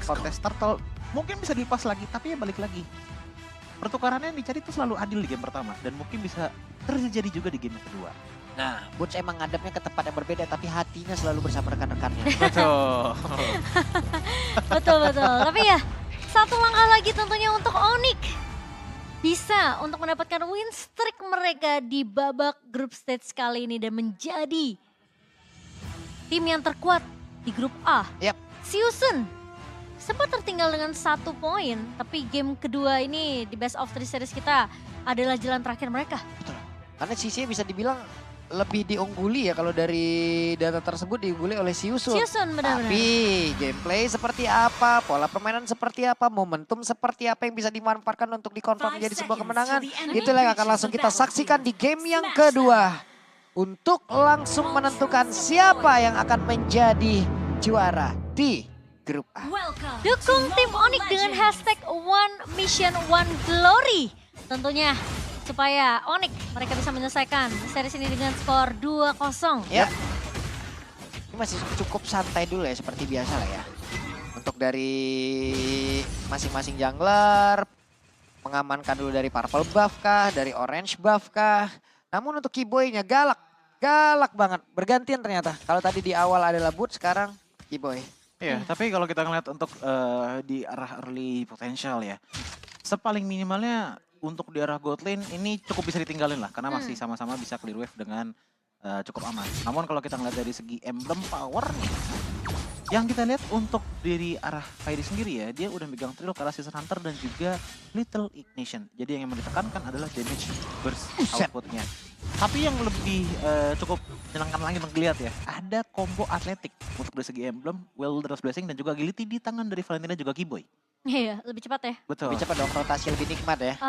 kontes turtle mungkin bisa dilepas lagi, tapi ya balik lagi. Pertukarannya yang dicari itu selalu adil di game pertama dan mungkin bisa terjadi juga di game kedua. Nah, Boots emang ngadepnya ke tempat yang berbeda tapi hatinya selalu bersama rekan-rekannya. Betul. Betul. Tapi ya, satu langkah lagi tentunya untuk Onyx. Bisa untuk mendapatkan win streak mereka di babak group stage kali ini dan menjadi tim yang terkuat di grup A. Yap. Siusun sempat tertinggal dengan 1 poin, tapi game kedua ini di best of 3 series kita adalah jalan terakhir mereka. Karena Sisi bisa dibilang lebih diungguli ya kalau dari data tersebut diungguli oleh Siusun. Siusun benar-benar. Tapi gameplay seperti apa, pola permainan seperti apa, momentum seperti apa yang bisa dimanfaatkan untuk dikonfirm menjadi sebuah kemenangan. Itulah yang akan langsung kita saksikan di game yang kedua. Untuk langsung menentukan siapa yang akan menjadi juara di grup A. Dukung tim Onyx dengan hashtag One Mission One Glory. Tentunya supaya Onyx mereka bisa menyelesaikan series ini dengan skor 2-0. Ya. Ini masih cukup santai dulu ya seperti biasa lah ya. Untuk dari masing-masing jungler mengamankan dulu dari purple buff kah, dari orange buff kah. Namun untuk Keyboy-nya galak banget. Bergantian ternyata. Kalau tadi di awal adalah Boots, sekarang Keyboy. Iya, tapi kalau kita ngeliat untuk di arah early potential ya, sepaling minimalnya untuk di arah gold lane ini cukup bisa ditinggalin lah, karena masih sama-sama bisa clear wave dengan cukup aman. Namun kalau kita ngeliat dari segi emblem power nih, yang kita lihat untuk dari arah Kairi sendiri ya, dia udah megang Trill ke arah Season Hunter dan juga Little Ignition. Jadi yang ditekankan adalah damage burst outputnya. Tapi yang lebih cukup menyenangkan lagi untuk dilihat ya, ada combo atletik untuk dari segi emblem, Wilder's Blessing dan juga agility di tangan dari Valentina juga Keyboy. Iya, lebih cepat ya. Betul. Lebih cepat dong, rotasi lebih nikmat ya.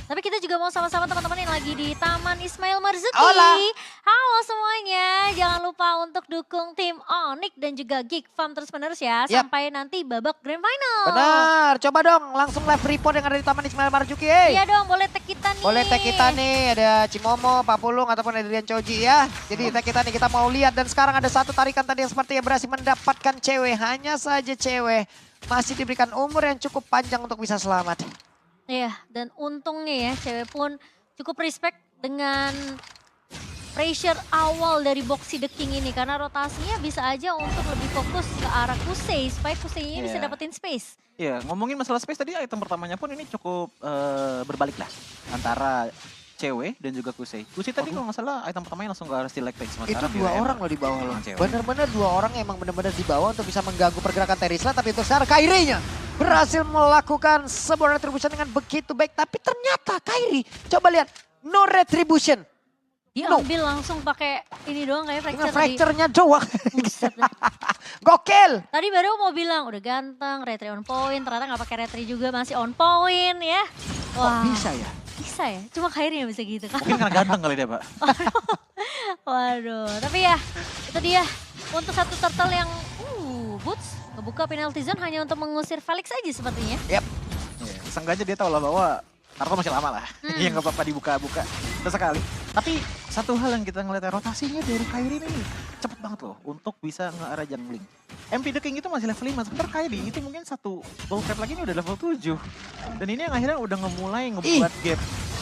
Tapi kita juga mau sama-sama teman-teman yang lagi di Taman Ismail Marzuki. Hola. Halo semuanya, jangan lupa untuk dukung tim Onyx dan juga Geek Farm terus-menerus ya. Yap. Sampai nanti babak Grand Final. Benar, coba dong langsung live report yang ada di Taman Ismail Marzuki. Iya dong, boleh tag kita nih. Boleh tag kita nih, ada Cimomo, Pak Pulung, ataupun Adrian Choji ya. Jadi tag kita nih, kita mau lihat. Dan sekarang ada satu tarikan tadi yang sepertinya berhasil mendapatkan cewek. Hanya saja cewek masih diberikan umur yang cukup panjang untuk bisa selamat. Iya, dan untungnya ya cewek pun cukup respect dengan pressure awal dari Boxy the King ini. Karena rotasinya bisa aja untuk lebih fokus ke arah Kusei supaya Kusei-nya bisa Iya. dapetin space. Iya, ngomongin masalah space tadi item pertamanya pun ini cukup berbalik lah antara cewek dan juga Kusei. Kusei tadi kalau nggak salah item pertamanya langsung ke arah Still Page. Itu dua orang loh di bawah loh. Cewek. Bener-bener dua orang emang bener-bener di bawah untuk bisa mengganggu pergerakan Terisla. Tapi untuk sekarang Kairi-nya berhasil melakukan sebuah retribution dengan begitu baik. Tapi ternyata Kairi, coba lihat, no retribution. Diambil langsung pakai ini doang kayak Dengan fracture tadi. fracture-nya doang. Buset dah. Gokil. Tadi baru mau bilang udah ganteng, retri on point, ternyata nggak pakai retri juga masih on point ya. Kok bisa ya? Bisa ya, cuma Kairi yang bisa gitu kan. Mungkin karena ganteng kali dia, Pak. Waduh, tapi ya itu dia untuk satu turtle yang Boots ngebuka penalty zone hanya untuk mengusir Felix aja sepertinya. Iya, seenggaknya dia tahu lah bahwa Naruto masih lama lah. Iya nggak apa-apa dibuka-buka sesekali. Tapi satu hal yang kita ngeliat rotasinya dari Kairi ini cepet banget loh untuk bisa nge-arah jungling. MP The King itu masih level 5, sebentar Kairi itu mungkin satu ball trap lagi ini udah level 7. Dan ini yang akhirnya udah ngemulai ngebuat gap.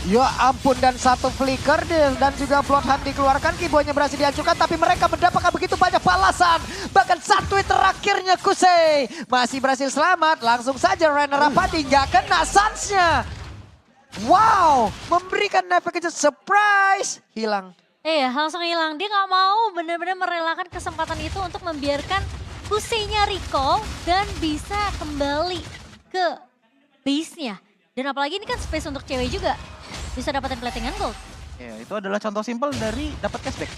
Ya ampun, dan satu flicker dan juga Bloodhound dikeluarkan. Keyboardnya berhasil dihancurkan tapi mereka mendapatkan begitu banyak balasan. Bahkan satu hit terakhirnya Kusei masih berhasil selamat. Langsung saja Rainer Rapati nggak kena sunsnya. Wow, memberikan efek kejut surprise. Hilang. Iya, langsung hilang. Dia nggak mau benar-benar merelakan kesempatan itu untuk membiarkan Kusei-nya recall dan bisa kembali ke base-nya. Dan apalagi ini kan space untuk cewek juga. Bisa dapetin platingan gold. Ya, itu adalah contoh simpel dari dapat cashback.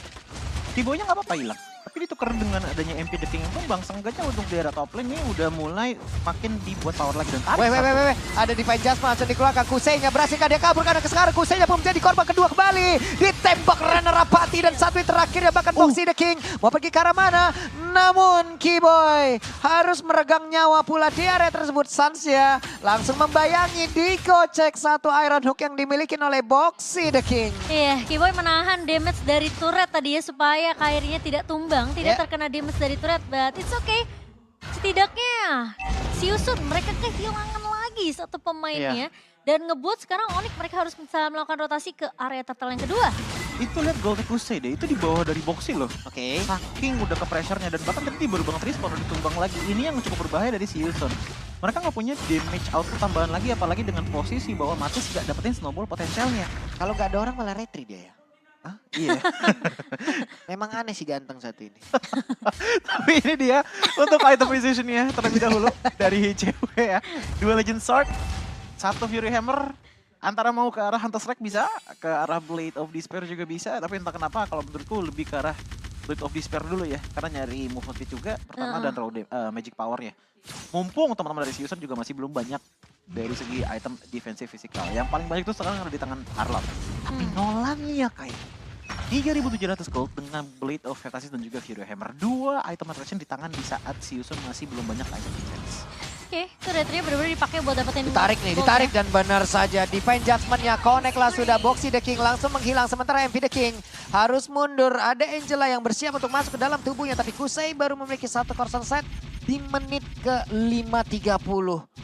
Tibonya nggak apa-apa hilang. Tapi ditukar dengan adanya MP The King yang tumbang, seenggaknya untuk daerah top lane ini udah mulai makin dibuat power lagi dan tarik. Weh. Ada Divine Jasmine langsung dikeluarkan. Kusei-nya berhasilkah dia kabur karena sekarang Kusei-nya pun menjadi korban kedua kembali. Ditembak Rainer Rapati dan satu hit terakhirnya bahkan Boxy the King. Mau pergi ke arah mana? Namun Keyboy harus meregang nyawa pula di area tersebut. Sansya langsung membayangi dikocek satu Iron Hook yang dimiliki oleh Boxy the King. Iya, Keyboy menahan damage dari turret tadi ya supaya Kairinya tidak tumbang, tidak Yeah. terkena damage dari turret, but it's okay. setidaknya Siusun mereka kehilangan lagi satu pemainnya. Dan ngebuat sekarang Onyx mereka harus bisa melakukan rotasi ke area turtle yang kedua. Itu lihat Golden Crusade deh, itu di bawah dari boxy loh. Oke. Saking udah ke pressure-nya dan bahkan tadi baru banget respawn udah ditumbang lagi. Ini yang cukup berbahaya dari Siusun. Mereka nggak punya damage output tambahan lagi apalagi dengan posisi bahwa Matis nggak dapetin snowball potensialnya. Kalau nggak ada orang malah retri dia ya. Hah? Iya. Memang aneh sih ganteng satu ini. Tapi ini dia untuk item position-nya terlebih dahulu dari cewek ya. 2 Legend Sword, 1 Fury Hammer. Antara mau ke arah Hunter's Strike bisa, ke arah Blade of Despair juga bisa. Tapi entah kenapa kalau menurutku lebih ke arah Blade of Despair dulu ya. Karena nyari movement speed juga pertama dan raw magic power-nya. Mumpung teman-teman dari Siusun juga masih belum banyak dari segi item defensive physical. Yang paling banyak itu sekarang ada di tangan Arlot. Tapi Nolannya kayak 3.700 gold dengan Blade of Vertasis dan juga Fury Hammer. 2 item attraction di tangan di saat Siusun masih belum banyak item defense. Oke, itu retrinya benar-benar dipakai buat dapetin Ditarik nih, gold ditarik ya. dan benar saja. Defense judgment-nya connect lah sudah. Boxy the King langsung menghilang. Sementara MP the King harus mundur. Ada Angela yang bersiap untuk masuk ke dalam tubuhnya. Tapi Kusei baru memiliki 1 corson set di menit ke 5.30.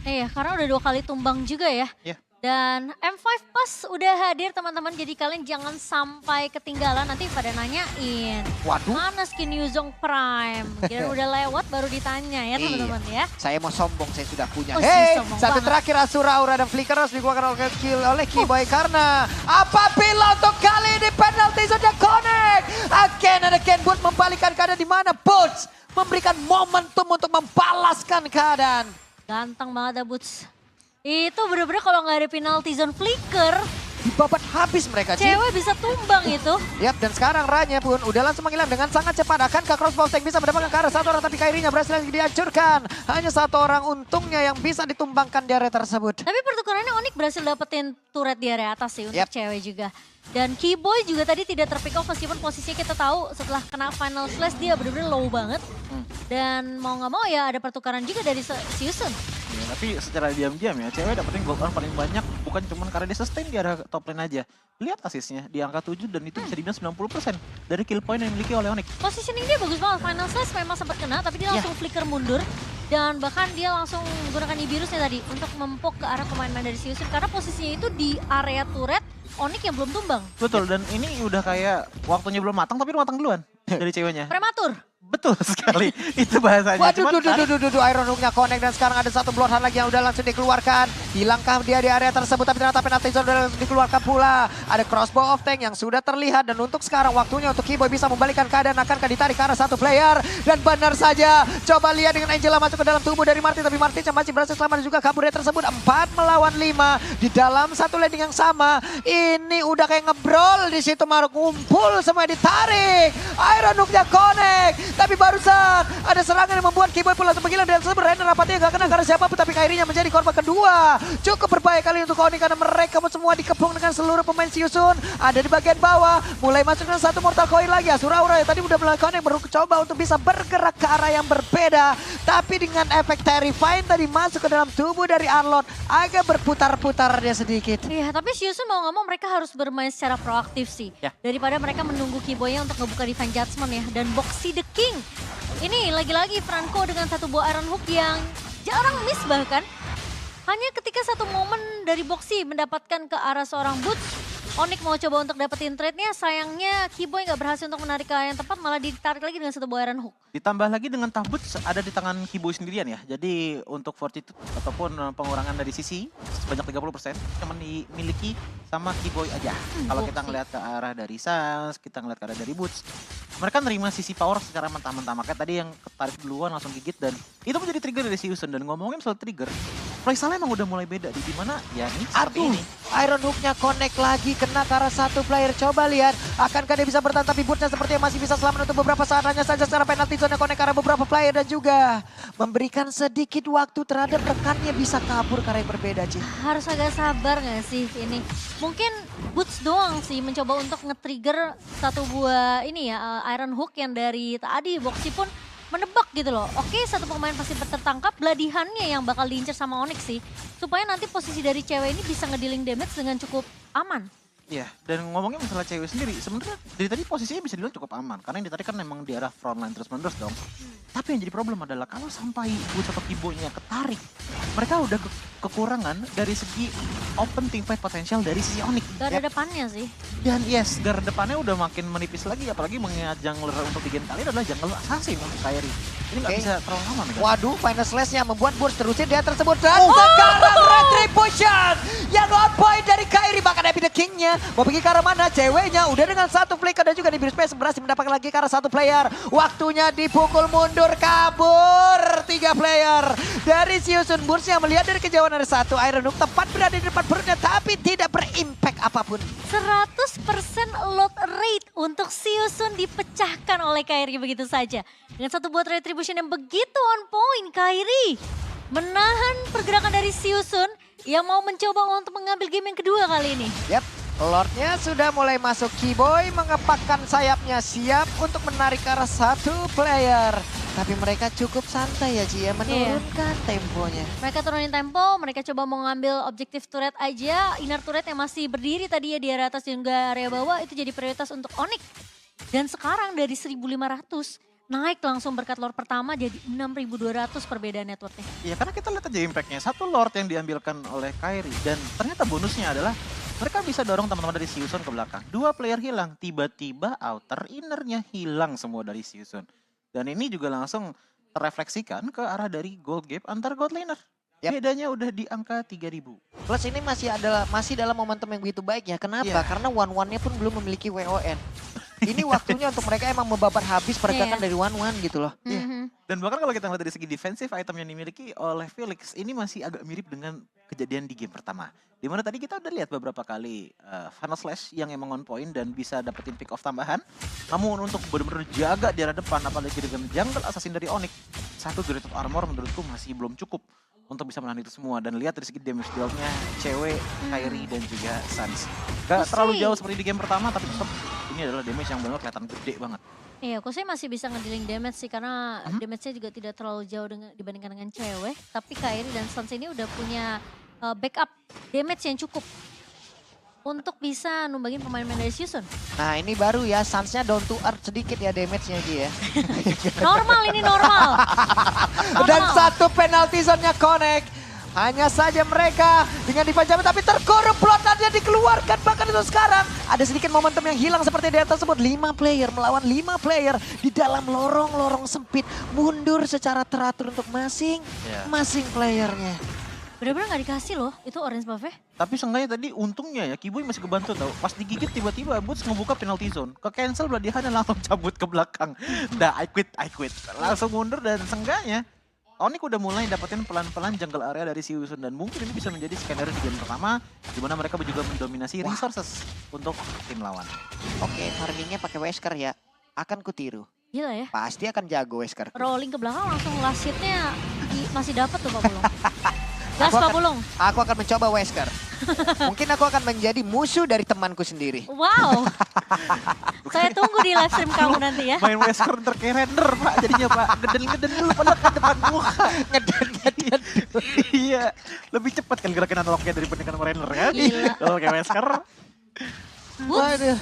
Iya, karena udah 2 kali tumbang juga ya. Iya. Dan M5 Plus udah hadir teman-teman, jadi kalian jangan sampai ketinggalan nanti pada nanyain. Waduh. Mana skin Yuzong Prime? Kira udah lewat baru ditanya ya teman-teman ya. Saya mau sombong, saya sudah punya. Oh, Hey, sombong satu banget. terakhir Asura Aura dan Flicker harus dikeluarkan oleh Kiboy karena apabila untuk kali ini penalti sudah connect. Again and again Boots membalikkan keadaan di mana Boots memberikan momentum untuk membalaskan keadaan. Ganteng banget ya Boots. Itu bener-bener kalau nggak ada penalty zone flicker, Dibabat habis mereka, Ci. cewek bisa tumbang itu. Yap, dan sekarang Ranya pun udah langsung menghilang dengan sangat cepat. Akankah Crossbow Tank bisa mendapatkan ke arah satu orang, tapi Kairinya berhasil dihancurkan. Hanya 1 orang untungnya yang bisa ditumbangkan di area tersebut. Tapi pertukarannya Onyx berhasil dapetin turret di area atas sih untuk Yap. cewek juga. Dan Kiboy juga tadi tidak terpick off meskipun posisinya kita tahu setelah kena final slash dia bener-bener low banget. Dan mau nggak mau ya ada pertukaran juga dari Siusun. Ya, tapi secara diam-diam ya, cewek dapetin gold on paling banyak bukan cuma karena dia sustain di arah top lane aja. Lihat asisnya di angka 7 dan itu bisa dibilang 90% dari kill point yang dimiliki oleh Onyx. Positioning dia bagus banget, final slash memang sempat kena tapi dia langsung flicker mundur. Dan bahkan dia langsung menggunakan Ibirusnya tadi untuk mempok ke arah pemain-pemain dari Siusun. Karena posisinya itu di area turret Onyx yang belum tumbang. Betul, dan ini udah kayak waktunya belum matang tapi udah matang duluan dari ceweknya. Prematur. Betul sekali, itu bahasanya. Waduh, Cuman kan- Iron Hook-nya connect dan sekarang ada 1 Bloodhound lagi yang udah langsung dikeluarkan. Hilangkah dia di area tersebut, tapi ternyata penalti zone udah langsung dikeluarkan pula. Ada Crossbow of Tank yang sudah terlihat dan untuk sekarang waktunya untuk Kiboy bisa membalikkan keadaan. Akankah ditarik ke arah 1 player dan benar saja. Coba lihat dengan Angela masuk ke dalam tubuh dari Martin, tapi Martin yang masih berhasil selamat dan juga kabur dari tersebut. 4 melawan 5 di dalam satu landing yang sama. Ini udah kayak ngebrol di situ, Maruk ngumpul semua ditarik. Iron Hook-nya connect, tapi barusan ada serangan yang membuat Kiboy pun langsung menghilang dan sebenarnya rapatnya gak kena karena siapapun, tapi Kairinya menjadi korban kedua. Cukup berbahaya kali untuk Onyx karena mereka semua dikepung dengan seluruh pemain Siusun. Ada di bagian bawah, mulai masuk dengan 1 Mortal Coil lagi. Asura Aura tadi udah melakukan yang baru coba untuk bisa bergerak ke arah yang berbeda. Tapi dengan efek Terrifying tadi masuk ke dalam tubuh dari Arlot, agak berputar-putar dia sedikit. Iya, tapi Siusun mau nggak mau mereka harus bermain secara proaktif sih. Ya. Daripada mereka menunggu Kiboy untuk ngebuka Divine Judgment ya. Dan Boxy the King. Ini lagi-lagi Franco dengan 1 buah Iron Hook yang jarang miss bahkan. Hanya ketika satu momen dari Boxy mendapatkan ke arah seorang Boots, Onyx mau coba untuk dapetin trade-nya, sayangnya Kiboy nggak berhasil untuk menarik ke arah yang tepat, malah ditarik lagi dengan 1 buah Iron Hook. Ditambah lagi dengan Tahbut ada di tangan Kiboy sendirian ya. Jadi untuk fortitude ataupun pengurangan dari sisi sebanyak 30% cuma dimiliki sama Kiboy aja. Kalau kita Boxy. ngelihat ke arah dari Sans, kita ngelihat ke arah dari Boots, mereka nerima sisi power secara mentah-mentah. Makanya tadi yang ketarik duluan langsung gigit dan itu menjadi trigger dari Siusun. Dan ngomongin soal trigger, playstyle emang udah mulai beda. Di mana ya ini seperti Aduh, ini. Iron Hook-nya connect lagi, kena ke arah 1 player. Coba lihat, akankah dia bisa bertahan, tapi Boots-nya sepertinya masih bisa selamat untuk beberapa saat. Hanya saja secara penalti zone connect ke arah beberapa player dan juga memberikan sedikit waktu terhadap rekannya bisa kabur ke arah yang berbeda, Ci. Harus agak sabar nggak sih ini? Mungkin Boots doang sih mencoba untuk nge-trigger 1 buah ini ya, Iron Hook yang dari tadi Boxy pun menebak gitu loh. Oke, 1 pemain pasti tertangkap, Bloody-Hand-nya yang bakal diincar sama Onyx sih. Supaya nanti posisi dari cewek ini bisa ngedealing damage dengan cukup aman. Iya, dan ngomongnya masalah cewek sendiri, sebenarnya dari tadi posisinya bisa dibilang cukup aman. Karena yang tadi kan memang di arah frontline terus-menerus dong. Tapi yang jadi problem adalah kalau sampai Boots atau Kibonya ketarik, mereka udah kekurangan dari segi open team fight potensial dari sisi Onyx. Gak ada depannya sih. Dan yes, guard depannya udah makin menipis lagi, apalagi mengingat jungler untuk di game kali ini adalah jungle assassin untuk Kairi. Ini nggak Oke. bisa terlalu lama nih. Waduh, final slash-nya membuat Burst terusin dia tersebut. Dan sekarang Retribution yang on point dari Kairi. Bahkan Epic the King-nya mau pergi ke arah mana? Ceweknya udah dengan satu flicker dan juga di Beer Space berhasil mendapatkan lagi ke arah satu player. Waktunya dipukul mundur, kabur. 3 player dari Siusun. Burst yang melihat dari kejauhan ada satu. Iron Hook tepat berada di depan perutnya tapi tidak berimpact apapun. 100% load rate untuk Siusun dipecahkan oleh Kairi begitu saja. Dengan satu buat retribution yang begitu on point, Kairi menahan pergerakan dari Siusun yang mau mencoba untuk mengambil game yang kedua kali ini. Yap, Lordnya sudah mulai masuk. Keyboy mengepakkan sayapnya siap untuk menarik ke arah satu player. Tapi mereka cukup santai ya Ci ya, menurunkan temponya. Mereka turunin tempo, mereka coba mau ngambil objektif turret aja. Inner turret yang masih berdiri tadi ya di area atas dan juga area bawah itu jadi prioritas untuk Onyx. Dan sekarang dari 1.500 naik langsung berkat lord pertama jadi 6.200 perbedaan networknya. Iya, karena kita lihat aja impactnya. Satu Lord yang diambilkan oleh Kairi. Dan ternyata bonusnya adalah mereka bisa dorong teman-teman dari Siusun ke belakang. 2 player hilang, tiba-tiba outer innernya hilang semua dari Siusun. Dan ini juga langsung terefleksikan ke arah dari gold gap antar gold laner. Yap. Bedanya udah di angka 3.000. Plus ini masih dalam momentum yang begitu baik ya. Kenapa? Iya. Karena one-one-nya pun belum memiliki WON. Ini waktunya untuk mereka emang membabat habis pergerakan Iya. dari one-one gitu loh. Iya. Mhm. Dan bahkan kalau kita lihat dari segi defensive item yang dimiliki oleh Felix, ini masih agak mirip dengan kejadian di game pertama. Dimana tadi kita udah lihat beberapa kali Final Slash yang emang on point dan bisa dapetin pick off tambahan. Namun untuk benar-benar jaga di arah depan, apalagi dengan jungle assassin dari Onyx, satu Dreaded Armor menurutku masih belum cukup untuk bisa menahan itu semua. Dan lihat dari segi damage deal-nya cewek, Kairi dan juga Sans. Gak Kusei. terlalu jauh seperti di game pertama, tapi tetap ini adalah damage yang benar kelihatan gede banget. Iya, Kusei masih bisa ngedealing damage sih karena damage-nya juga tidak terlalu jauh dibandingkan dengan cewek. Tapi Kairi dan Sans ini udah punya backup damage yang cukup untuk bisa numbangin pemain-pemain dari Siusun. Nah ini baru ya, Sans-nya down to earth sedikit ya damage-nya Ji ya. Normal ini normal. Dan satu penalty zone-nya connect. Hanya saja mereka dengan dipanjang tapi terkorup plotnya dikeluarkan. Bahkan itu sekarang ada sedikit momentum yang hilang seperti di atas tersebut. 5 player melawan 5 player di dalam lorong-lorong sempit. Mundur secara teratur untuk masing-masing playernya. Bener-bener gak dikasih loh itu orange buff-nya. Tapi seenggaknya tadi untungnya ya Kiboy masih kebantu tau. Pas digigit tiba-tiba Boots ngebuka penalty zone. Ke cancel beladihannya langsung cabut ke belakang. Dah I quit. Langsung mundur dan seenggaknya Onyx udah mulai dapetin pelan-pelan jungle area dari Siusun. Dan mungkin ini bisa menjadi skenario di game pertama. Di mana mereka juga mendominasi resources untuk tim lawan. Oke, farmingnya pakai Wesker ya. Akan kutiru. Gila ya. Pasti akan jago Wesker. Rolling ke belakang langsung last hit-nya masih dapat tuh Pak Bulung. Gas Pak Bulung. Aku akan mencoba Wesker. Mungkin aku akan menjadi musuh dari temanku sendiri. Wow. Saya tunggu di live stream kamu nanti ya. Main Wesker ntar kayak render Pak jadinya Pak. Ngeden dulu padahal ke depan muka. Ngeden. Iya. Lebih cepat kan gerakan analognya daripada dengan render kan. Gila. Kalau kayak Wesker. Whoops. Waduh.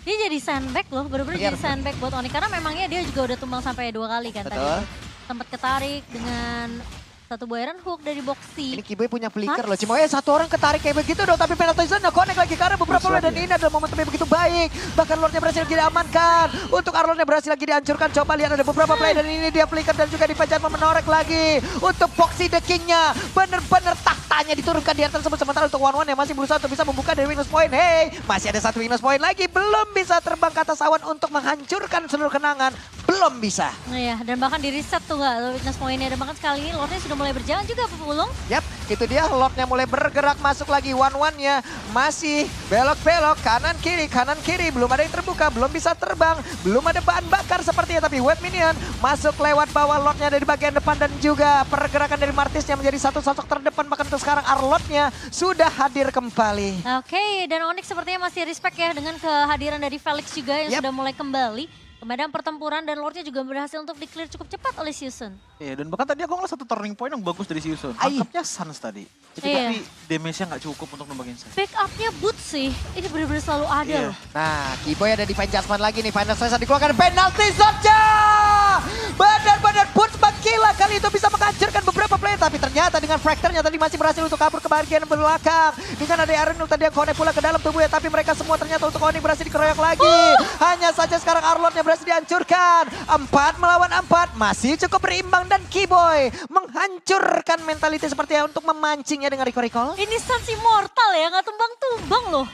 Dia jadi sandbag loh, bener-bener Iya, jadi sandbag buat Onyx. Karena memangnya dia juga udah tumbang sampai 2 kali kan Betul. tadi. Sempat ketarik dengan satu Iron Hook dari Boxy. Ini Kiboy punya flicker loh. Cuma ya satu orang ketarik kayak begitu dong. Tapi penalty zone-nya connect lagi karena beberapa Terus oleh dan lagi ya. ini adalah momentum yang begitu baik. Bahkan Lordnya berhasil diamankan. Untuk Arlordnya berhasil lagi dihancurkan. Coba lihat ada beberapa play dan ini dia flicker dan juga dipajar menorek lagi. Untuk Boxy the King-nya. Bener-bener taktanya diturunkan di atas tersebut. Sementara untuk One-One yang masih berusaha untuk bisa membuka dari Windows Point. Hey, masih ada satu Windows Point lagi. Belum bisa terbang ke atas awan untuk menghancurkan seluruh kenangan. Belum bisa. Nah ya, dan bahkan di reset tuh gak witness point-nya. Dan bahkan sekali ini Lordnya sudah mulai berjalan juga Pak Bulung. Yap, itu dia Lordnya mulai bergerak masuk lagi. One-one-nya masih belok-belok kanan kiri. Belum ada yang terbuka, belum bisa terbang. Belum ada bahan bakar sepertinya. Tapi web minion masuk lewat bawah Lordnya dari bagian depan. Dan juga pergerakan dari Martisnya menjadi satu sosok terdepan. Bahkan untuk sekarang Arlordnya sudah hadir kembali. Oke, dan Onyx sepertinya masih respect ya dengan kehadiran dari Felix juga yang Yap. sudah mulai kembali. ke medan pertempuran dan Lordnya juga berhasil untuk di-clear cukup cepat oleh Season. Iya, dan bahkan tadi aku ngeliat satu turning point yang bagus dari Season. Ai. Angkapnya Suns tadi. Itu Iya. tapi damage-nya nggak cukup untuk nembangin Suns. Backupnya Boots sih, ini benar-benar selalu ada Iya. loh. Nah, Kiboy ada di Adjustment lagi nih. Final Slice dikeluarkan penalti zone-nya. Benar-benar Boots menggila kali itu bisa menghancurkan beberapa player. Tapi ternyata dengan Fracture-nya tadi masih berhasil untuk kabur ke bagian belakang. Dengan ada Iron tadi yang connect pula ke dalam tubuhnya. Tapi mereka semua ternyata untuk Onyx berhasil dikeroyok lagi. Hanya saja sekarang Arlotnya berhasil dihancurkan. 4 melawan 4 masih cukup berimbang. Dan Kiboy menghancurkan mentality seperti untuk memancingnya dengan recall. Ini Suns Immortal ya, nggak tumbang-tumbang loh.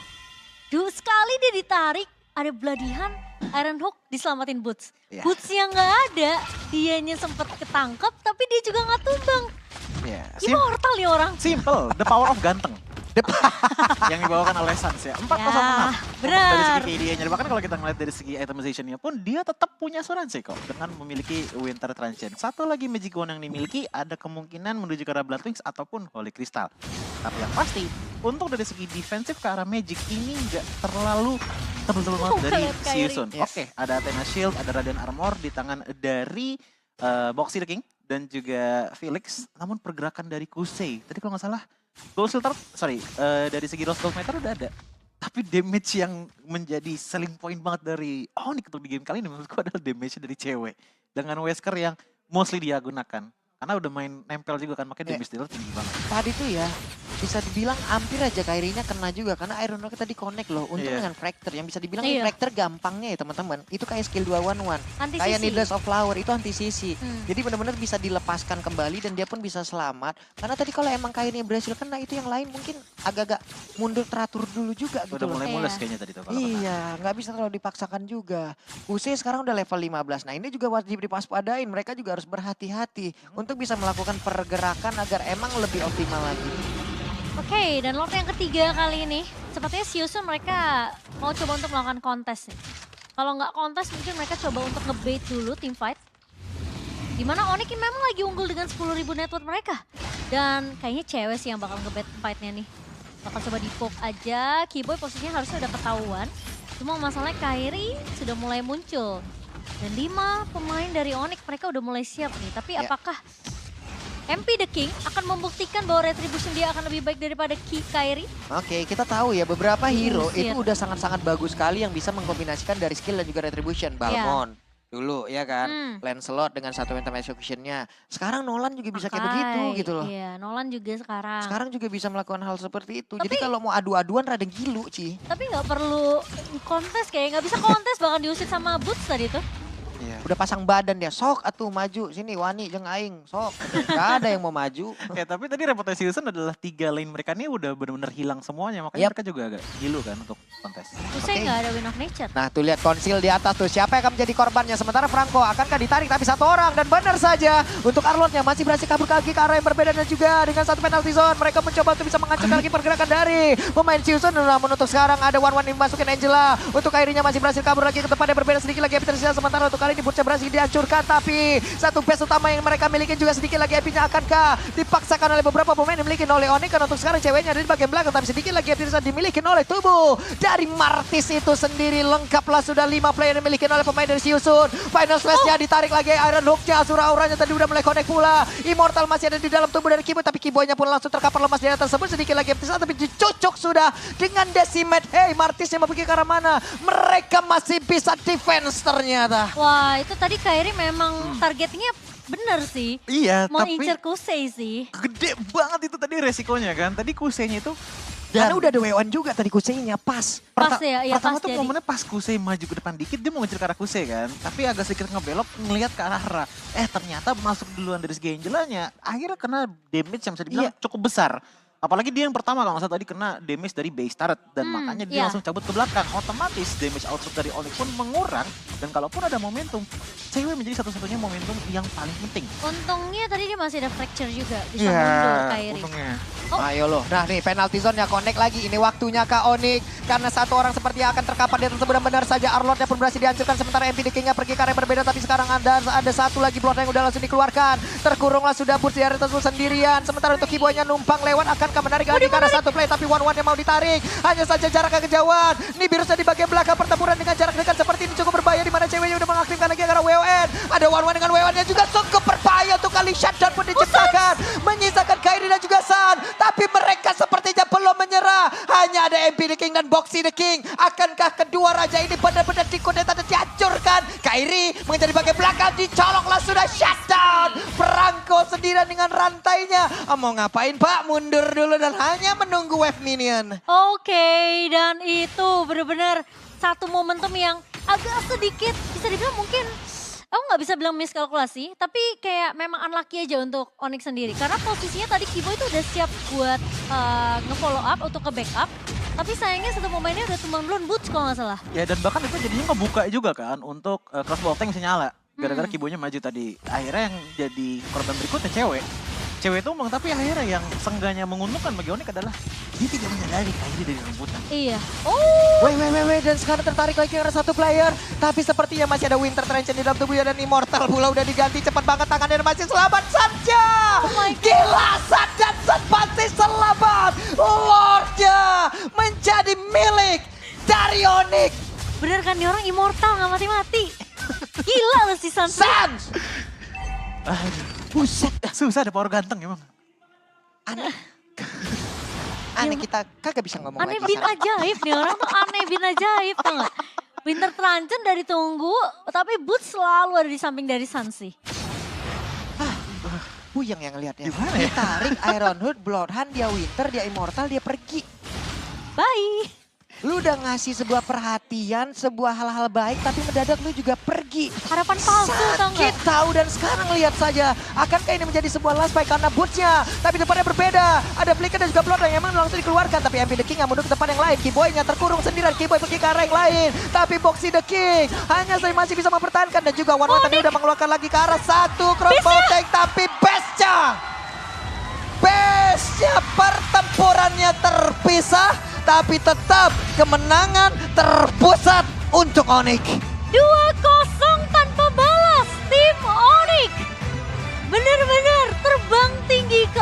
Duh, sekali dia ditarik, ada Bloody Hand, Iron Hook diselamatin Boots. Iya. Boots-nya nggak ada, dianya sempat ketangkep tapi dia juga nggak tumbang. Iya. Immortal nih orang. Simple, the power of ganteng. yang dibawakan oleh Suns ya. 4-0 Ya, benar. dari segi KD-nya. Bahkan kalau kita ngeliat dari segi itemization-nya pun dia tetap punya asuransi kok dengan memiliki Winter Transcend. Satu lagi Magic Wand yang dimiliki ada kemungkinan menuju ke arah Blood Wings ataupun Holy Crystal. Tapi yang pasti untuk dari segi defensif ke arah Magic ini nggak terlalu tebel-tebel banget dari Lihat Kyrie. Season. Yes. Oke, ada Athena Shield, ada Radiant Armor di tangan dari Boxy the King dan juga Felix. Namun pergerakan dari Kusei, tadi kalau nggak salah Gold Filter, dari segi Rose Gold Meter udah ada. Tapi damage yang menjadi selling point banget dari Onyx untuk di game kali ini menurutku adalah damage dari cewek. Dengan Wesker yang mostly dia gunakan. Karena udah main nempel juga kan, makanya damage dealer tinggi banget. Tadi tuh ya, bisa dibilang hampir aja Kyrie-nya kena juga. Karena Iron Rock tadi connect loh. Untung Iya. dengan Fracture, yang bisa dibilang Iya. Fracture gampangnya ya teman-teman. Itu kayak skill 2-1-1. Anti Kayak sisi. Needless of Flower, itu anti sisi. Hmm. Jadi benar-benar bisa dilepaskan kembali dan dia pun bisa selamat. Karena tadi kalau emang Kyrie berhasil kena, itu yang lain mungkin agak-agak mundur teratur dulu juga gitu Udah loh. mulai Iya. mules kayaknya tadi tuh kalau kena. Iya, nggak bisa terlalu dipaksakan juga. Kusei sekarang udah level 15. Nah ini juga wajib diwaspadain. Mereka juga harus berhati-hati untuk bisa melakukan pergerakan agar emang lebih optimal lagi. Oke, dan Lord yang ketiga kali ini, sepertinya Season mereka mau coba untuk melakukan kontes nih. Kalau nggak kontes mungkin mereka coba untuk ngebait dulu team fight. Dimana Onyx ini memang lagi unggul dengan 10.000 network mereka. Dan kayaknya cewek sih yang bakal ngebait fight-nya nih. Bakal coba di-poke aja, Kiboy posisinya harusnya udah ketahuan. Cuma masalahnya Kyrie sudah mulai muncul. Dan 5 pemain dari Onyx mereka udah mulai siap nih. Tapi Ya. apakah MP The King akan membuktikan bahwa Retribution dia akan lebih baik daripada Kyrie? Oke, kita tahu ya beberapa hero Shit. itu udah sangat-sangat bagus sekali yang bisa mengkombinasikan dari skill dan juga retribution. Balmond dulu ya kan, Lancelot dengan satu item execution-nya. Sekarang Nolan juga bisa kayak begitu gitu loh. Iya, Nolan juga sekarang. Sekarang juga bisa melakukan hal seperti itu. Jadi Tapi- kalau mau adu-aduan rada gilu, Ci. Tapi nggak perlu kontes kayak nggak bisa kontes bahkan diusir sama Boots tadi tuh. Iya. Udah pasang badan dia, sok atuh maju sini Wani jeung aing, sok. Gak ada yang mau maju. Ya tapi tadi reputasi Season adalah 3 lane mereka ini udah benar-benar hilang semuanya. Makanya Yap. mereka juga agak gilu kan untuk kontes. Usai Oke. nggak ada Win of Nature. Nah tuh lihat konsil di atas tuh, siapa yang akan menjadi korbannya? Sementara Franco akankah ditarik tapi satu orang. Dan benar saja untuk Arlotnya masih berhasil kabur kaki ke arah yang berbeda dan juga dengan satu penalty zone. Mereka mencoba untuk bisa menghancurkan lagi pergerakan dari pemain Season. Namun untuk sekarang ada one-one yang dimasukin Angela. Untuk Kyrie-nya masih berhasil kabur lagi ke tempat yang berbeda sedikit lagi. Tersisa sementara untuk kali ini Butcha berhasil dihancurkan. Tapi satu base utama yang mereka miliki juga sedikit lagi epinya akankah dipaksakan oleh beberapa pemain yang dimiliki oleh Onyx. Karena untuk sekarang ceweknya ada di bagian belakang. Tapi sedikit lagi epinya dimiliki oleh tubuh dari Martis itu sendiri. Lengkaplah sudah 5 player yang dimiliki oleh pemain dari Season. Final Slash-nya ditarik lagi Iron Hook-nya. Asura auranya tadi udah mulai connect pula. Immortal masih ada di dalam tubuh dari Kiboy. Tapi Kiboy-nya pun langsung terkapar lemas di atas tersebut. Sedikit lagi epinya tapi dicocok sudah dengan Decimate. Hey, Martis yang mau pergi ke arah mana? Mereka masih bisa defense ternyata. Wah, itu tadi Kyrie memang targetnya bener sih. Iya, Mau tapi incer Kusei sih. gede banget itu tadi resikonya kan. Tadi Kuseinya itu Karena udah ada W1 juga tadi Kuseinya pas. Pas ya, iya pertama pas tuh jadi. momennya pas Kusei maju ke depan dikit, dia mau ngejar ke arah Kusei kan. Tapi agak sedikit ngebelok, ngelihat ke arah Ra. Ternyata masuk duluan dari segi Angelanya. Akhirnya kena damage yang bisa dibilang cukup besar. Apalagi dia yang pertama kalau nggak salah tadi kena damage dari base turret. Dan makanya dia iya. langsung cabut ke belakang. Otomatis damage output dari Onyx pun mengurang. Dan kalaupun ada momentum, cewek menjadi satu-satunya momentum yang paling penting. Untungnya tadi dia masih ada fracture juga. Bisa mundur Kyrie. untungnya. Oh. Ayo loh. Nah nih penalty zone-nya connect lagi. Ini waktunya Kak Onyx. Karena satu orang seperti yang akan terkapar di atas benar-benar saja. Arlotnya pun berhasil dihancurkan. Sementara MP The King-nya pergi ke arah yang berbeda. Tapi sekarang ada satu lagi blood yang udah langsung dikeluarkan. Terkurunglah sudah Boots di area tersebut sendirian. Sementara untuk Kiboy-nya numpang lewat. Akan Akankah menarik lagi karena satu play tapi one yang mau ditarik. Hanya saja jarak kejauhan. Nibirusnya di bagian belakang pertempuran dengan jarak dekat seperti ini cukup berbahaya di mana ceweknya udah mengaktifkan lagi karena WON. Ada one dengan WON yang juga cukup berbahaya untuk kali shutdown pun diciptakan. Menyisakan Kairi dan juga San. Tapi mereka sepertinya belum menyerah. Hanya ada MP The King dan Boxy The King. Akankah kedua raja ini benar-benar dikudeta dan dihancurkan? Kairi mengejar di bagian belakang, dicoloklah sudah shutdown. Perangko sendirian dengan rantainya. Mau ngapain Pak? Mundur dulu dan hanya menunggu wave minion. Oke, dan itu benar-benar satu momentum yang agak sedikit bisa dibilang mungkin aku nggak bisa bilang miskalkulasi, tapi kayak memang unlucky aja untuk Onyx sendiri. Karena posisinya tadi Kibo itu udah siap buat nge-follow up untuk ke-backup. Tapi sayangnya satu momennya udah tumbang duluan Boots kalau nggak salah. Ya dan bahkan itu jadinya ngebuka juga kan untuk crossbow tank bisa nyala. Gara-gara Kibonya maju tadi. Akhirnya yang jadi korban berikutnya cewek. Cewek itu memang tapi akhirnya yang sengganya menguntungkan bagi Onyx adalah dia tidak menyadari Kairi dari rebutan. Iya. Oh. Wait, dan sekarang tertarik lagi karena satu player. Tapi sepertinya masih ada Winter Trench di dalam tubuhnya dan Immortal pula udah diganti cepat banget tangannya dan masih selamat saja. Oh my God. Gila, San dan San masih selamat. Lordnya menjadi milik dari Onyx. Bener kan, dia orang immortal nggak mati-mati. Gila loh si Sans. San! Buset, susah ada power ganteng emang. Aneh kita kagak bisa ngomong Aneh lagi. bin ajaib nih orang tuh, aneh bin ajaib tau gak? Winter Tranchen dari tunggu, tapi Boots selalu ada di samping dari Sansi. Puyeng yang ngeliatnya. Gimana ya? Ditarik Ironhood, Bloodhound, dia Winter, dia Immortal, dia pergi. Bye. Lu udah ngasih sebuah perhatian, sebuah hal-hal baik, tapi mendadak lu juga pergi. Harapan palsu tau Sakit gak? tahu dan sekarang lihat saja. Akankah ini menjadi sebuah last fight karena bootsnya. Tapi depannya berbeda. Ada Flicker dan juga Blood yang memang langsung dikeluarkan. Tapi MP The King yang mundur ke depan yang lain. Kiboy-nya terkurung sendirian. Kiboy pergi ke arah yang lain. Tapi Boxy The King hanya saya masih bisa mempertahankan. Dan juga One tadi udah mengeluarkan lagi ke arah satu crossbow tank. Tapi bestnya pertempurannya terpisah. Tapi tetap kemenangan terpusat untuk Onyx. 2-0 tanpa balas tim Onyx. Bener-bener terbang tinggi ke